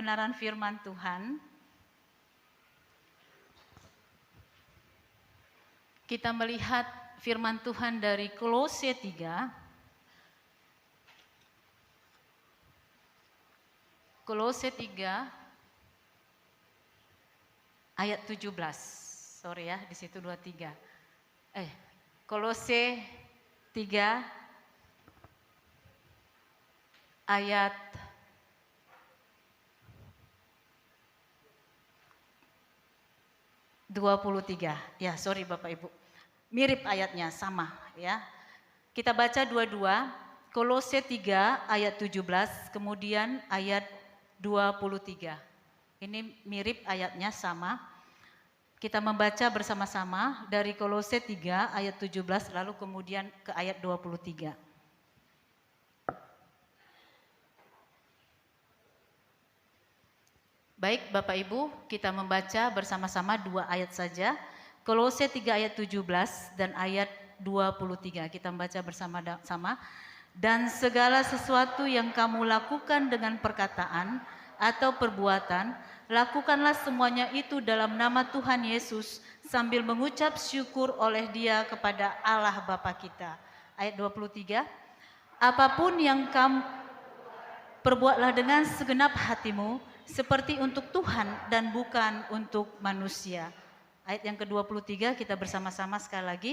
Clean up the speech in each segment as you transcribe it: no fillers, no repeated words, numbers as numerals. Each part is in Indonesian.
kebenaran firman Tuhan. Kita melihat firman Tuhan dari Kolose 3. Kolose 3 ayat 17. Sorry ya, di situ 23. Kolose 3 ayat 23. Ya, sorry Bapak Ibu. Mirip ayatnya, sama ya. Kita baca dua-dua. Kolose 3 ayat 17, kemudian ayat 23. Ini mirip ayatnya, sama. Kita membaca bersama-sama dari Kolose 3 ayat 17 lalu kemudian ke ayat 23. Baik Bapak Ibu, kita membaca bersama-sama 2 ayat saja. Kolose 3 ayat 17 dan ayat 23. Kita membaca bersama-sama. Dan segala sesuatu yang kamu lakukan dengan perkataan atau perbuatan, lakukanlah semuanya itu dalam nama Tuhan Yesus sambil mengucap syukur oleh Dia kepada Allah Bapa kita. Ayat 23. Apapun yang kamu perbuatlah dengan segenap hatimu, seperti untuk Tuhan dan bukan untuk manusia. Ayat yang ke-23 kita bersama-sama sekali lagi.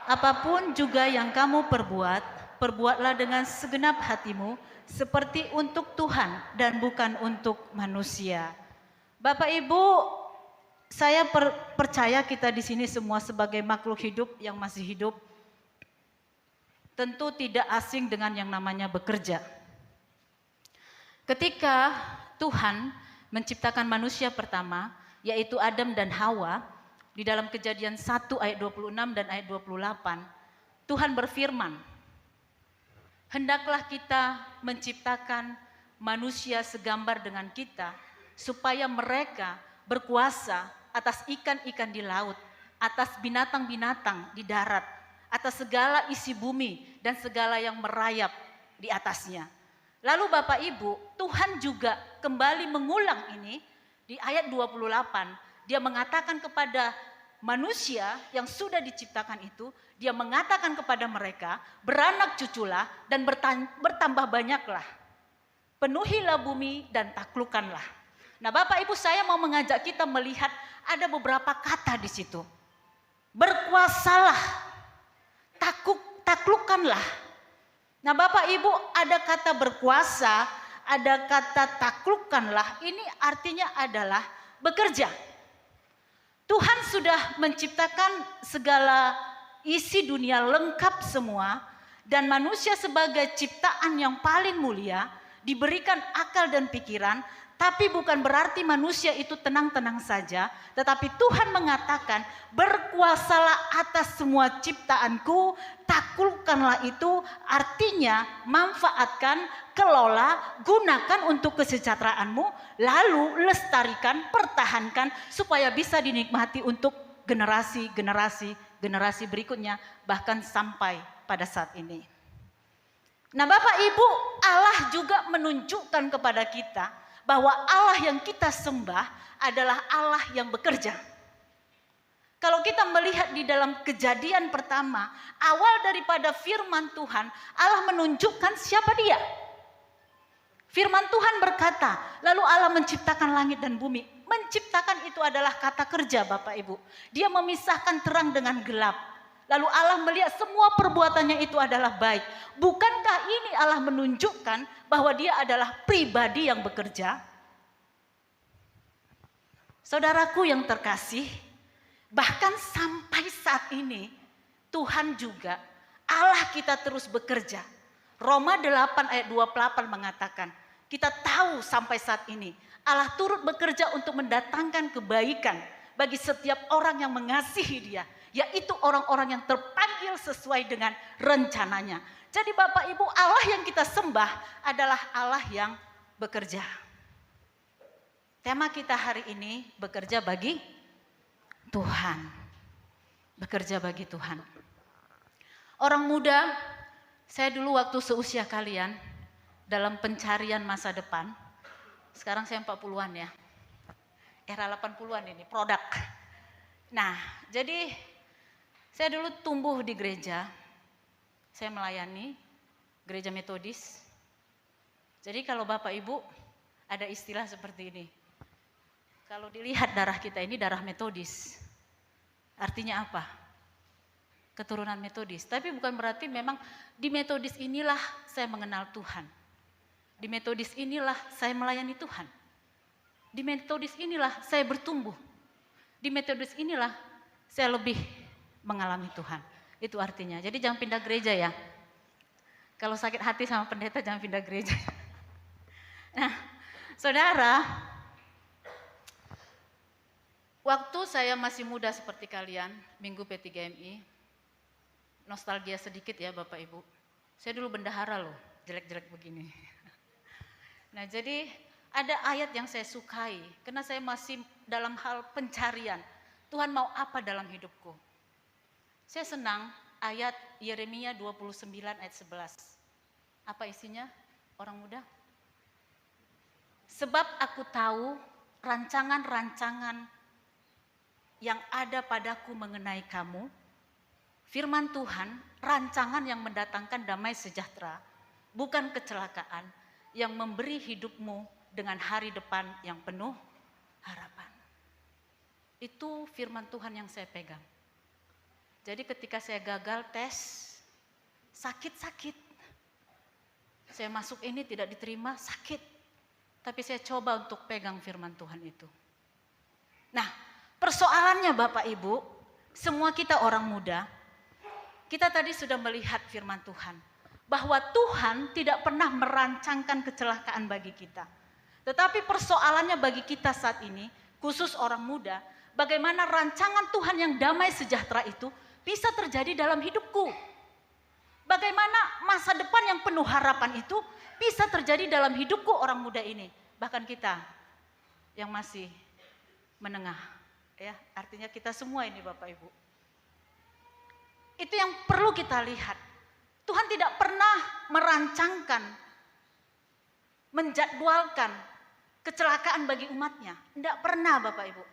Apapun juga yang kamu perbuat, perbuatlah dengan segenap hatimu, seperti untuk Tuhan dan bukan untuk manusia. Bapak Ibu, saya percaya kita di sini semua sebagai makhluk hidup yang masih hidup, tentu tidak asing dengan yang namanya bekerja. Ketika Tuhan menciptakan manusia pertama, yaitu Adam dan Hawa, di dalam Kejadian 1 ayat 26 dan ayat 28, Tuhan berfirman, hendaklah kita menciptakan manusia segambar dengan kita, supaya mereka berkuasa atas ikan-ikan di laut, atas binatang-binatang di darat, atas segala isi bumi dan segala yang merayap di atasnya. Lalu Bapak Ibu, Tuhan juga kembali mengulang ini di ayat 28. Dia mengatakan kepada manusia yang sudah diciptakan itu, dia mengatakan kepada mereka, beranak cuculah dan bertambah banyaklah. Penuhilah bumi dan taklukkanlah. Nah Bapak Ibu, saya mau mengajak kita melihat ada beberapa kata di situ. Berkuasalah, taklukkanlah. Nah Bapak Ibu, ada kata berkuasa, ada kata taklukkanlah, ini artinya adalah bekerja. Tuhan sudah menciptakan segala isi dunia lengkap semua, dan manusia sebagai ciptaan yang paling mulia diberikan akal dan pikiran, tapi bukan berarti manusia itu tenang-tenang saja, tetapi Tuhan mengatakan berkuasalah atas semua ciptaanku, taklukkanlah itu artinya manfaatkan, kelola, gunakan untuk kesejahteraanmu, lalu lestarikan, pertahankan supaya bisa dinikmati untuk generasi berikutnya, bahkan sampai pada saat ini. Nah Bapak Ibu, Allah juga menunjukkan kepada kita bahwa Allah yang kita sembah adalah Allah yang bekerja. Kalau kita melihat di dalam Kejadian pertama, awal daripada firman Tuhan, Allah menunjukkan siapa Dia. Firman Tuhan berkata, lalu Allah menciptakan langit dan bumi. Menciptakan itu adalah kata kerja Bapak Ibu. Dia memisahkan terang dengan gelap. Lalu Allah melihat semua perbuatannya itu adalah baik. Bukankah ini Allah menunjukkan bahwa Dia adalah pribadi yang bekerja? Saudaraku yang terkasih, bahkan sampai saat ini Tuhan juga, Allah kita terus bekerja. Roma 8 ayat 28 mengatakan, kita tahu sampai saat ini Allah turut bekerja untuk mendatangkan kebaikan bagi setiap orang yang mengasihi Dia, yaitu orang-orang yang terpanggil sesuai dengan rencananya. Jadi Bapak Ibu, Allah yang kita sembah adalah Allah yang bekerja. Tema kita hari ini, bekerja bagi Tuhan. Bekerja bagi Tuhan. Orang muda, saya dulu waktu seusia kalian, dalam pencarian masa depan, Sekarang saya 40-an ya. Era 80-an ini, produk. Nah, jadi saya dulu tumbuh di gereja. Saya melayani gereja Metodis. Jadi kalau Bapak Ibu ada istilah seperti ini. Kalau dilihat darah kita ini darah Metodis. Artinya apa? Keturunan Metodis. Tapi bukan berarti memang di Metodis inilah saya mengenal Tuhan. Di Metodis inilah saya melayani Tuhan. Di Metodis inilah saya bertumbuh. Di Metodis inilah saya lebih mengalami Tuhan. Itu artinya. Jadi jangan pindah gereja ya. Kalau sakit hati sama pendeta jangan pindah gereja. Nah, saudara, waktu saya masih muda seperti kalian, Minggu P3MI, nostalgia sedikit ya Bapak Ibu. Saya dulu bendahara loh, jelek-jelek begini. Nah jadi ada ayat yang saya sukai, karena saya masih dalam hal pencarian. Tuhan mau apa dalam hidupku? Saya senang ayat Yeremia 29 ayat 11. Apa isinya orang muda? Sebab aku tahu rancangan-rancangan yang ada padaku mengenai kamu, firman Tuhan, rancangan yang mendatangkan damai sejahtera, bukan kecelakaan, yang memberi hidupmu dengan hari depan yang penuh harapan. Itu firman Tuhan yang saya pegang. Jadi ketika saya gagal tes, sakit-sakit. Saya masuk ini tidak diterima, sakit. Tapi saya coba untuk pegang firman Tuhan itu. Nah, persoalannya Bapak Ibu, semua kita orang muda, kita tadi sudah melihat firman Tuhan. Bahwa Tuhan tidak pernah merancangkan kecelakaan bagi kita. Tetapi persoalannya bagi kita saat ini, khusus orang muda, bagaimana rancangan Tuhan yang damai sejahtera itu bisa terjadi dalam hidupku. Bagaimana masa depan yang penuh harapan itu bisa terjadi dalam hidupku orang muda ini. Bahkan kita yang masih menengah. Ya, artinya kita semua ini Bapak Ibu. Itu yang perlu kita lihat. Tuhan tidak pernah merancangkan, menjadwalkan kecelakaan bagi umatnya. Tidak pernah Bapak Ibu.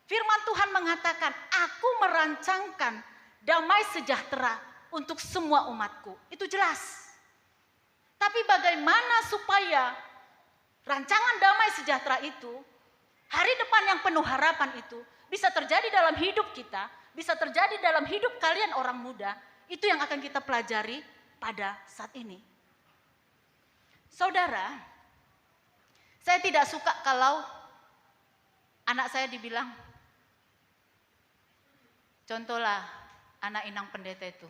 Firman Tuhan mengatakan, aku merancangkan damai sejahtera untuk semua umatku. Itu jelas. Tapi bagaimana supaya rancangan damai sejahtera itu, hari depan yang penuh harapan itu, bisa terjadi dalam hidup kita, bisa terjadi dalam hidup kalian orang muda, itu yang akan kita pelajari pada saat ini. Saudara, saya tidak suka kalau anak saya dibilang, contohlah anak Inang pendeta itu,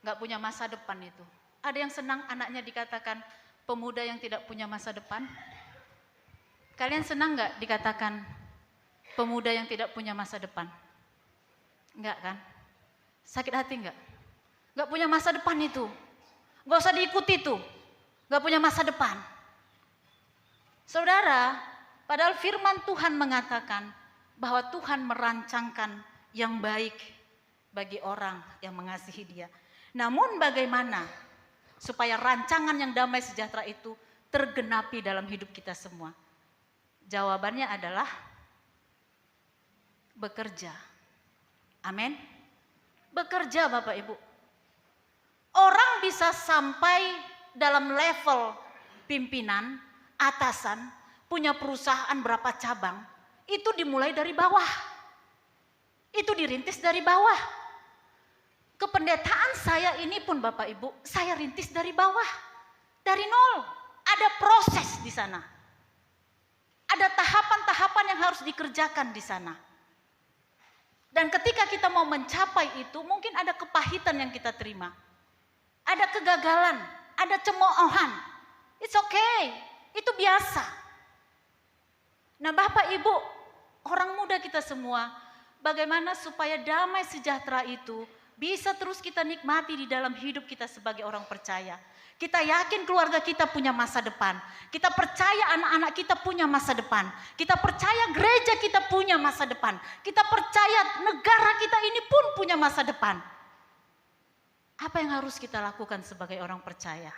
gak punya masa depan itu. Ada yang senang anaknya dikatakan pemuda yang tidak punya masa depan? Kalian senang gak dikatakan pemuda yang tidak punya masa depan? Enggak kan? Sakit hati enggak? Enggak punya masa depan itu. Enggak usah diikuti tuh. Enggak punya masa depan. Saudara, padahal firman Tuhan mengatakan bahwa Tuhan merancangkan yang baik bagi orang yang mengasihi Dia. Namun bagaimana supaya rancangan yang damai sejahtera itu tergenapi dalam hidup kita semua? Jawabannya adalah bekerja. Amin. Bekerja Bapak Ibu. Orang bisa sampai dalam level pimpinan, atasan, punya perusahaan berapa cabang, itu dimulai dari bawah. Itu dirintis dari bawah. Kependetaan saya ini pun Bapak Ibu, saya rintis dari bawah. Dari nol. Ada proses di sana. Ada tahapan-tahapan yang harus dikerjakan di sana. Dan ketika kita mau mencapai itu, mungkin ada kepahitan yang kita terima. Ada kegagalan, ada cemoohan. It's okay, itu biasa. Nah Bapak Ibu, orang muda kita semua, bagaimana supaya damai sejahtera itu bisa terus kita nikmati di dalam hidup kita sebagai orang percaya. Kita yakin keluarga kita punya masa depan. Kita percaya anak-anak kita punya masa depan. Kita percaya gereja kita punya masa depan. Kita percaya negara kita ini pun punya masa depan. Apa yang harus kita lakukan sebagai orang percaya?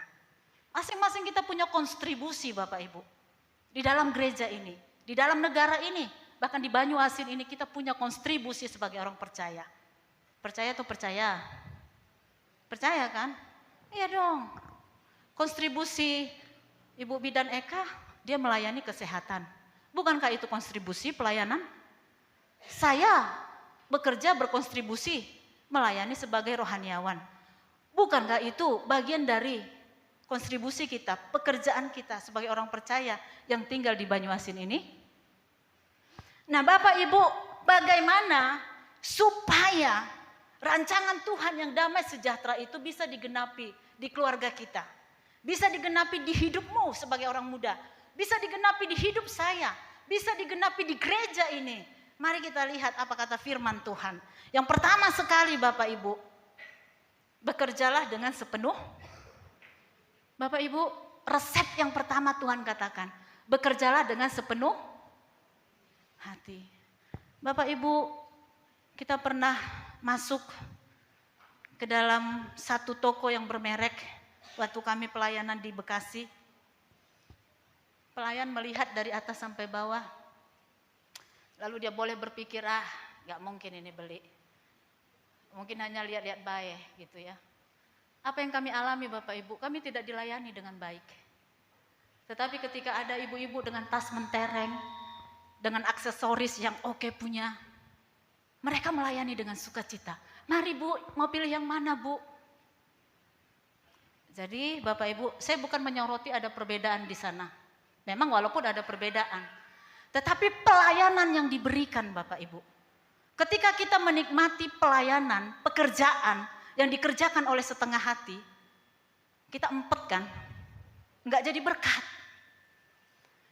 Masing-masing kita punya kontribusi Bapak Ibu. di dalam gereja ini, di dalam negara ini, bahkan di Banyuasin ini kita punya kontribusi sebagai orang percaya. Percaya atau percaya? Percaya kan? Iya dong. Kontribusi Ibu Bidan Eka, dia melayani kesehatan. Bukankah itu kontribusi pelayanan? Saya bekerja berkontribusi melayani sebagai rohaniawan. Bukankah itu bagian dari kontribusi kita, pekerjaan kita sebagai orang percaya yang tinggal di Banyuasin ini? Nah Bapak Ibu, bagaimana supaya rancangan Tuhan yang damai sejahtera itu bisa digenapi di keluarga kita. Bisa digenapi di hidupmu sebagai orang muda. Bisa digenapi di hidup saya. Bisa digenapi di gereja ini. Mari kita lihat apa kata firman Tuhan. Yang pertama sekali Bapak Ibu, bekerjalah dengan sepenuh. Bapak Ibu, resep yang pertama Tuhan katakan, bekerjalah dengan sepenuh hati. Bapak Ibu, kita pernah masuk ke dalam satu toko yang bermerek waktu kami pelayanan di Bekasi. Pelayan melihat dari atas sampai bawah. Lalu dia boleh berpikir, gak mungkin ini beli. Mungkin hanya lihat-lihat baik gitu ya. Apa yang kami alami Bapak Ibu, kami tidak dilayani dengan baik. Tetapi ketika ada ibu-ibu dengan tas mentereng, dengan aksesoris yang oke punya, mereka melayani dengan sukacita. Mari Bu, mau pilih yang mana Bu? Jadi Bapak Ibu, saya bukan menyoroti ada perbedaan di sana. Memang walaupun ada perbedaan. Tetapi pelayanan yang diberikan Bapak Ibu. Ketika kita menikmati pelayanan, pekerjaan yang dikerjakan oleh setengah hati, kita empet kan? Enggak jadi berkat.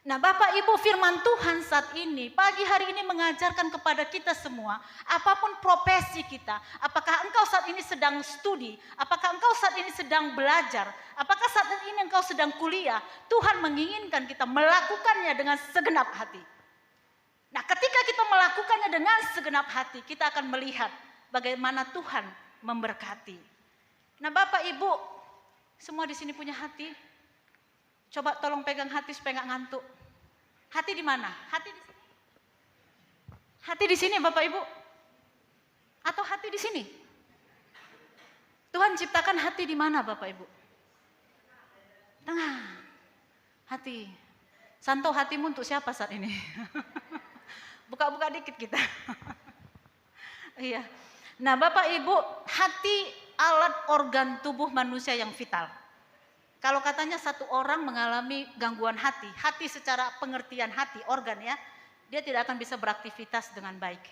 Nah Bapak Ibu, firman Tuhan saat ini, pagi hari ini mengajarkan kepada kita semua, apapun profesi kita, apakah engkau saat ini sedang studi, apakah engkau saat ini sedang belajar, apakah saat ini engkau sedang kuliah, Tuhan menginginkan kita melakukannya dengan segenap hati. Nah ketika kita melakukannya dengan segenap hati, kita akan melihat bagaimana Tuhan memberkati. Nah Bapak Ibu, semua di sini punya hati. Coba tolong pegang hati supaya nggak ngantuk. Hati di mana? Hati di sini. Hati di sini Bapak Ibu. Atau hati di sini? Tuhan ciptakan hati di mana Bapak Ibu? Tengah. Hati. Santo, hatimu untuk siapa saat ini? Buka-buka dikit kita. Iya. Nah Bapak Ibu, hati alat organ tubuh manusia yang vital. Kalau katanya satu orang mengalami gangguan hati, hati secara pengertian hati, organ ya, dia tidak akan bisa beraktivitas dengan baik.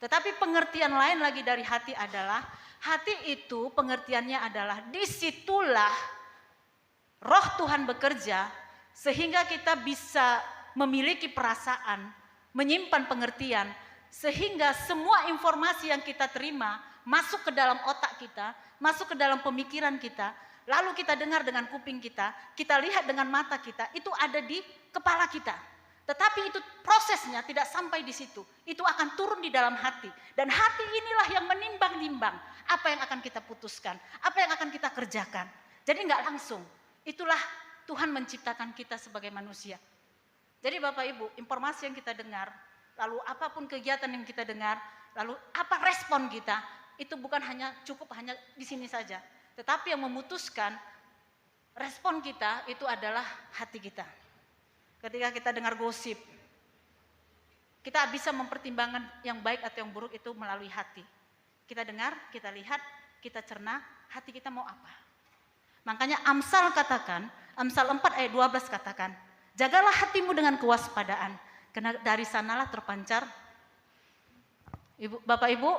Tetapi pengertian lain lagi dari hati adalah, hati itu pengertiannya adalah disitulah roh Tuhan bekerja sehingga kita bisa memiliki perasaan, menyimpan pengertian, sehingga semua informasi yang kita terima masuk ke dalam otak kita, masuk ke dalam pemikiran kita, lalu kita dengar dengan kuping kita lihat dengan mata kita, itu ada di kepala kita. Tetapi itu prosesnya tidak sampai di situ. Itu akan turun di dalam hati. Dan hati inilah yang menimbang-nimbang apa yang akan kita putuskan, apa yang akan kita kerjakan. Jadi enggak langsung. Itulah Tuhan menciptakan kita sebagai manusia. Jadi Bapak Ibu, informasi yang kita dengar, lalu apapun kegiatan yang kita dengar, lalu apa respon kita, itu bukan hanya cukup hanya di sini saja. Tetapi yang memutuskan respon kita itu adalah hati kita. Ketika kita dengar gosip, kita bisa mempertimbangkan yang baik atau yang buruk itu melalui hati. Kita dengar, kita lihat, kita cerna, hati kita mau apa. Makanya Amsal katakan, Amsal 4 ayat 12 katakan, jagalah hatimu dengan kewaspadaan, karena dari sanalah terpancar. Bapak Ibu,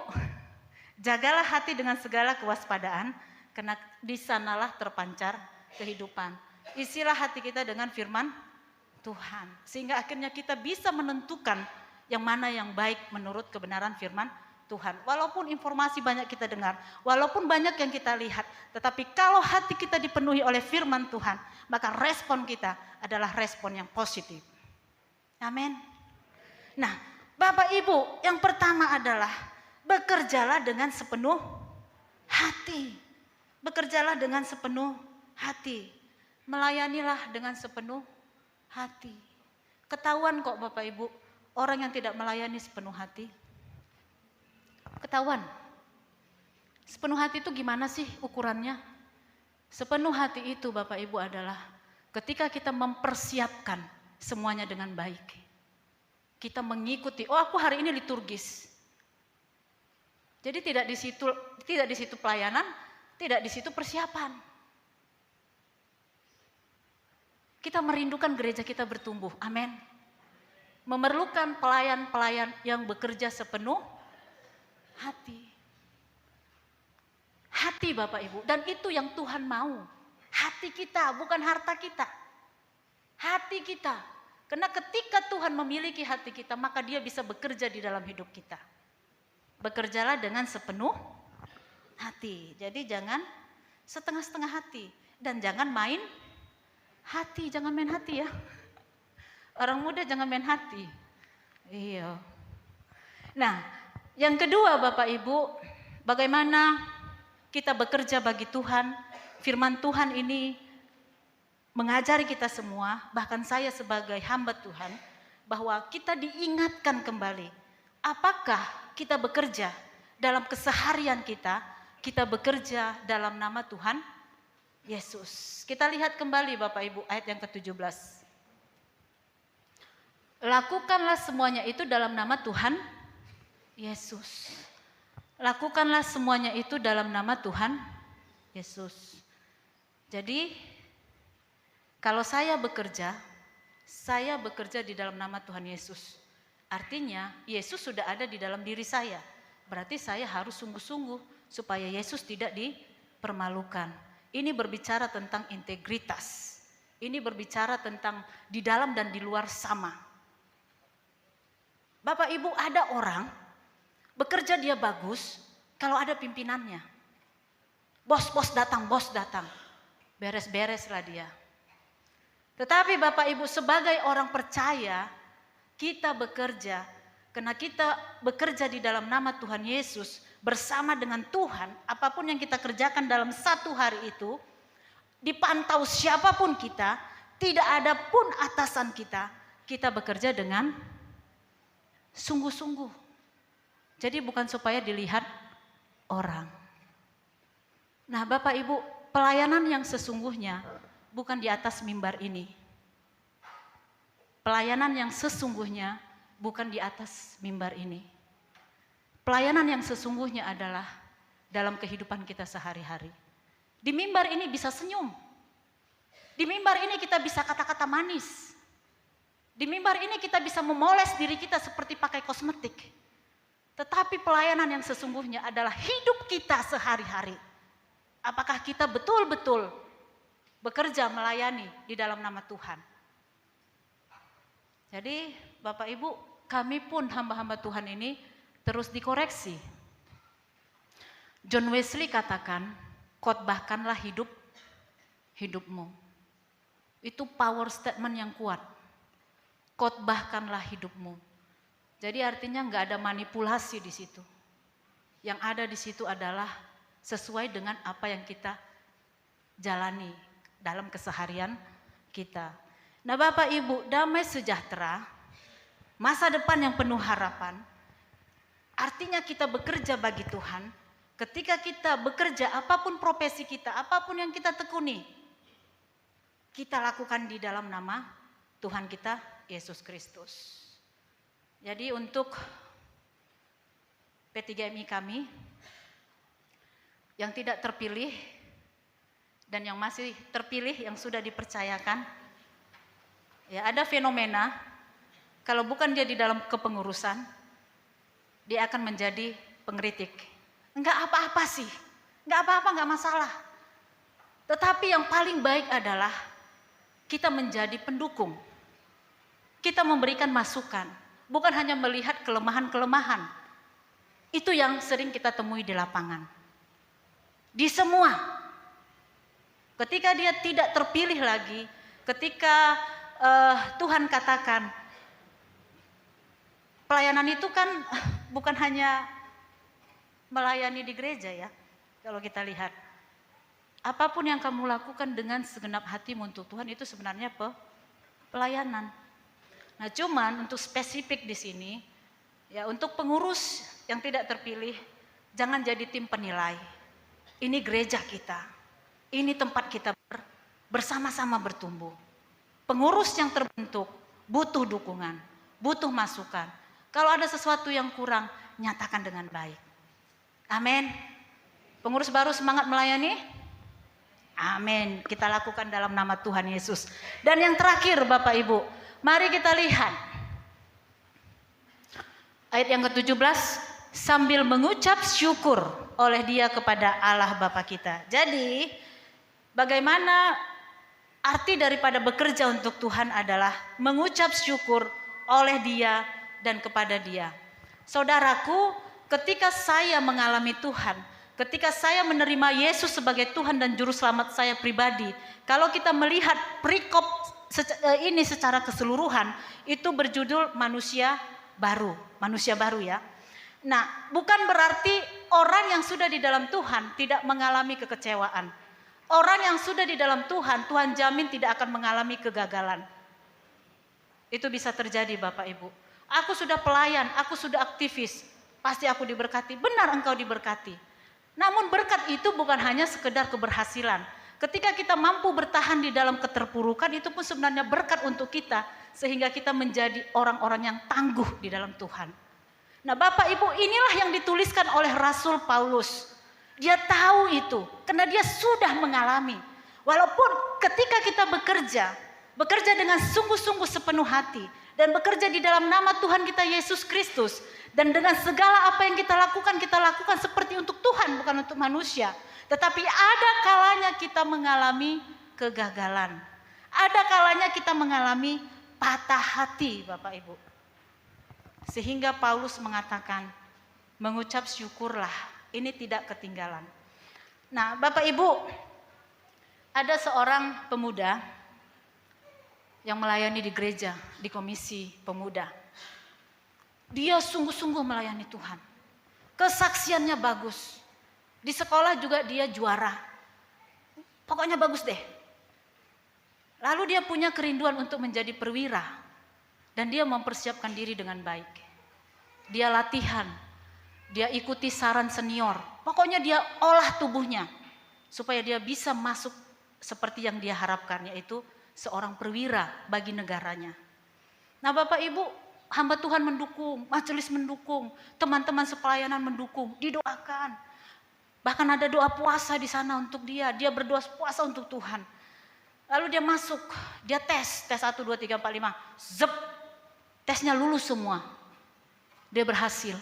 jagalah hati dengan segala kewaspadaan, karena di sanalah terpancar kehidupan. Isilah hati kita dengan firman Tuhan. Sehingga akhirnya kita bisa menentukan yang mana yang baik menurut kebenaran firman Tuhan. Walaupun informasi banyak kita dengar, walaupun banyak yang kita lihat, tetapi kalau hati kita dipenuhi oleh firman Tuhan, maka respon kita adalah respon yang positif. Amin. Nah, Bapak Ibu, yang pertama adalah bekerjalah dengan sepenuh hati. Bekerjalah dengan sepenuh hati. Melayanilah dengan sepenuh hati. Ketahuan kok Bapak Ibu, orang yang tidak melayani sepenuh hati. Ketahuan. Sepenuh hati itu gimana sih ukurannya? Sepenuh hati itu Bapak Ibu adalah ketika kita mempersiapkan semuanya dengan baik. Kita mengikuti, oh aku hari ini liturgis. Jadi tidak di situ pelayanan, tidak di situ persiapan. Kita merindukan gereja kita bertumbuh, amin. Memerlukan pelayan-pelayan yang bekerja sepenuh hati. Hati Bapak Ibu, dan itu yang Tuhan mau. Hati kita, bukan harta kita. Hati kita. Karena ketika Tuhan memiliki hati kita, maka Dia bisa bekerja di dalam hidup kita. Bekerjalah dengan sepenuh hati. Jadi jangan setengah-setengah hati. Dan jangan main hati, jangan main hati ya. Orang muda jangan main hati. Iya. Nah, yang kedua Bapak Ibu, bagaimana kita bekerja bagi Tuhan. Firman Tuhan ini mengajari kita semua, bahkan saya sebagai hamba Tuhan, bahwa kita diingatkan kembali. Apakah kita bekerja dalam keseharian kita bekerja dalam nama Tuhan Yesus. Kita lihat kembali Bapak Ibu ayat yang ke-17. Lakukanlah semuanya itu dalam nama Tuhan Yesus. Lakukanlah semuanya itu dalam nama Tuhan Yesus. Jadi kalau saya bekerja di dalam nama Tuhan Yesus. Artinya Yesus sudah ada di dalam diri saya. Berarti saya harus sungguh-sungguh supaya Yesus tidak dipermalukan. Ini berbicara tentang integritas. Ini berbicara tentang di dalam dan di luar sama. Bapak Ibu, ada orang bekerja dia bagus kalau ada pimpinannya. Bos datang. Beres-bereslah dia. Tetapi Bapak Ibu, sebagai orang percaya, kita bekerja karena kita bekerja di dalam nama Tuhan Yesus bersama dengan Tuhan. Apapun yang kita kerjakan dalam satu hari itu, dipantau siapapun kita, tidak ada pun atasan kita bekerja dengan sungguh-sungguh. Jadi bukan supaya dilihat orang. Nah Bapak Ibu, pelayanan yang sesungguhnya bukan di atas mimbar ini. Pelayanan yang sesungguhnya bukan di atas mimbar ini. Pelayanan yang sesungguhnya adalah dalam kehidupan kita sehari-hari. Di mimbar ini bisa senyum. Di mimbar ini kita bisa kata-kata manis. Di mimbar ini kita bisa memoles diri kita seperti pakai kosmetik. Tetapi pelayanan yang sesungguhnya adalah hidup kita sehari-hari. Apakah kita betul-betul bekerja melayani di dalam nama Tuhan? Jadi Bapak Ibu, kami pun hamba-hamba Tuhan ini terus dikoreksi. John Wesley katakan, khotbahkanlah hidupmu. Itu power statement yang kuat. Khotbahkanlah hidupmu. Jadi artinya nggak ada manipulasi di situ. Yang ada di situ adalah sesuai dengan apa yang kita jalani dalam keseharian kita. Nah Bapak Ibu, damai sejahtera, masa depan yang penuh harapan, artinya kita bekerja bagi Tuhan. Ketika kita bekerja, apapun profesi kita, apapun yang kita tekuni, kita lakukan di dalam nama Tuhan kita, Yesus Kristus. Jadi untuk P3MI kami, yang tidak terpilih, dan yang masih terpilih, yang sudah dipercayakan, ya ada fenomena, kalau bukan dia di dalam kepengurusan, dia akan menjadi pengkritik. Enggak apa-apa sih, enggak apa-apa, enggak masalah. Tetapi yang paling baik adalah kita menjadi pendukung. Kita memberikan masukan, bukan hanya melihat kelemahan-kelemahan. Itu yang sering kita temui di lapangan. Di semua. Ketika dia tidak terpilih lagi, ketika Tuhan katakan, pelayanan itu kan bukan hanya melayani di gereja ya. Kalau kita lihat, apapun yang kamu lakukan dengan segenap hatimu untuk Tuhan itu sebenarnya pelayanan. Nah, cuman untuk spesifik di sini, ya untuk pengurus yang tidak terpilih, jangan jadi tim penilai. Ini gereja kita, ini tempat kita bersama-sama bertumbuh. Pengurus yang terbentuk butuh dukungan, butuh masukan. Kalau ada sesuatu yang kurang, nyatakan dengan baik. Amin. Pengurus baru semangat melayani? Amin. Kita lakukan dalam nama Tuhan Yesus. Dan yang terakhir Bapak Ibu, mari kita lihat ayat yang ke-17, sambil mengucap syukur oleh dia kepada Allah Bapa kita. Jadi bagaimana arti daripada bekerja untuk Tuhan adalah mengucap syukur oleh dia dan kepada dia. Saudaraku, ketika saya mengalami Tuhan, ketika saya menerima Yesus sebagai Tuhan dan Juru Selamat saya pribadi, kalau kita melihat perikop ini secara keseluruhan, itu berjudul manusia baru ya. Nah, bukan berarti orang yang sudah di dalam Tuhan tidak mengalami kekecewaan. Orang yang sudah di dalam Tuhan, Tuhan jamin tidak akan mengalami kegagalan. Itu bisa terjadi Bapak Ibu. Aku sudah pelayan, aku sudah aktivis, pasti aku diberkati. Benar engkau diberkati. Namun berkat itu bukan hanya sekedar keberhasilan. Ketika kita mampu bertahan di dalam keterpurukan, itu pun sebenarnya berkat untuk kita. Sehingga kita menjadi orang-orang yang tangguh di dalam Tuhan. Nah Bapak Ibu, inilah yang dituliskan oleh Rasul Paulus. Dia tahu itu, karena dia sudah mengalami. Walaupun ketika kita bekerja dengan sungguh-sungguh sepenuh hati. Dan bekerja di dalam nama Tuhan kita Yesus Kristus. Dan dengan segala apa yang kita lakukan seperti untuk Tuhan, bukan untuk manusia. Tetapi ada kalanya kita mengalami kegagalan. Ada kalanya kita mengalami patah hati Bapak Ibu. Sehingga Paulus mengatakan, mengucap syukurlah, ini tidak ketinggalan. Nah Bapak Ibu, ada seorang pemuda yang melayani di gereja, di komisi pemuda. Dia sungguh-sungguh melayani Tuhan. Kesaksiannya bagus. Di sekolah juga dia juara. Pokoknya bagus deh. Lalu dia punya kerinduan untuk menjadi perwira. Dan dia mempersiapkan diri dengan baik. Dia latihan. Dia ikuti saran senior. Pokoknya dia olah tubuhnya. Supaya dia bisa masuk seperti yang dia harapkan. Yaitu seorang perwira bagi negaranya. Nah Bapak Ibu, hamba Tuhan mendukung. Majelis mendukung. Teman-teman sepelayanan mendukung. Didoakan. Bahkan ada doa puasa di sana untuk dia. Dia berdoa puasa untuk Tuhan. Lalu dia masuk. Dia tes 1, 2, 3, 4, 5. Zep. Tesnya lulus semua. Dia berhasil.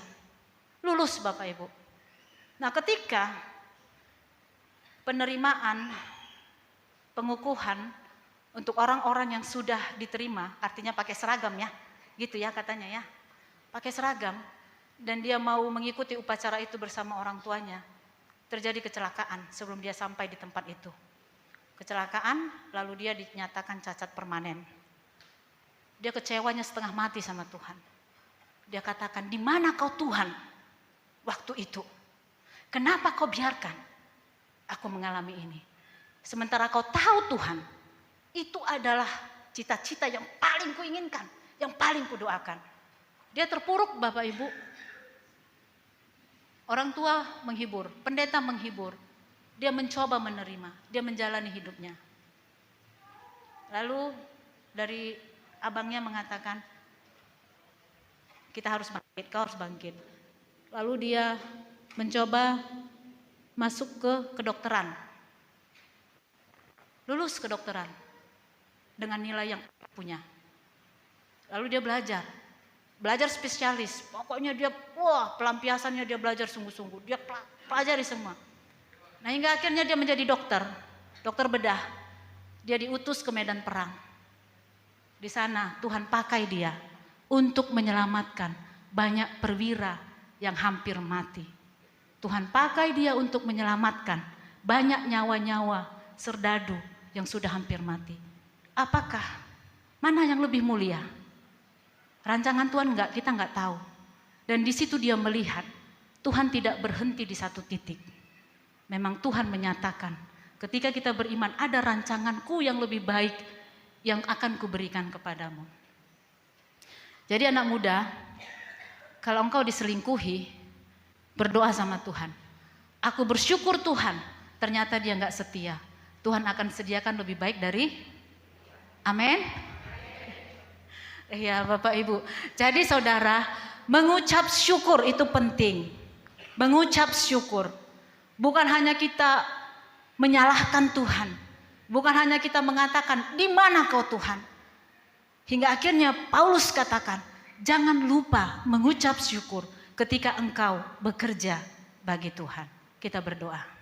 Lulus Bapak Ibu. Nah ketika penerimaan, pengukuhan untuk orang-orang yang sudah diterima, artinya pakai seragam ya, gitu ya katanya ya. Pakai seragam dan dia mau mengikuti upacara itu bersama orang tuanya. Terjadi kecelakaan sebelum dia sampai di tempat itu. Kecelakaan lalu dia dinyatakan cacat permanen. Dia kecewanya setengah mati sama Tuhan. Dia katakan, di mana kau Tuhan waktu itu? Kenapa kau biarkan aku mengalami ini? Sementara kau tahu Tuhan, itu adalah cita-cita yang paling kuinginkan, yang paling kudoakan. Dia terpuruk Bapak Ibu. Orang tua menghibur, pendeta menghibur. Dia mencoba menerima, dia menjalani hidupnya. Lalu dari abangnya mengatakan, kita harus bangkit, kau harus bangkit. Lalu dia mencoba masuk ke kedokteran. Lulus kedokteran dengan nilai yang punya. Lalu dia belajar spesialis. Pokoknya dia, pelampiasannya dia belajar sungguh-sungguh. Dia pelajari semua. Nah hingga akhirnya dia menjadi dokter bedah. Dia diutus ke medan perang. Di sana Tuhan pakai dia untuk menyelamatkan banyak perwira yang hampir mati. Tuhan pakai dia untuk menyelamatkan banyak nyawa-nyawa serdadu yang sudah hampir mati. Apakah? Mana yang lebih mulia? Rancangan Tuhan kita enggak tahu. Dan di situ dia melihat Tuhan tidak berhenti di satu titik. Memang Tuhan menyatakan, ketika kita beriman ada rancanganku yang lebih baik yang akan kuberikan kepadamu. Jadi anak muda, kalau engkau diselingkuhi, berdoa sama Tuhan. Aku bersyukur Tuhan, ternyata dia nggak setia. Tuhan akan sediakan lebih baik dari, amin. Iya Bapak Ibu. Jadi saudara, mengucap syukur itu penting. Mengucap syukur. Bukan hanya kita menyalahkan Tuhan. Bukan hanya kita mengatakan, di mana kau Tuhan? Hingga akhirnya Paulus katakan, jangan lupa mengucap syukur ketika engkau bekerja bagi Tuhan. Kita berdoa.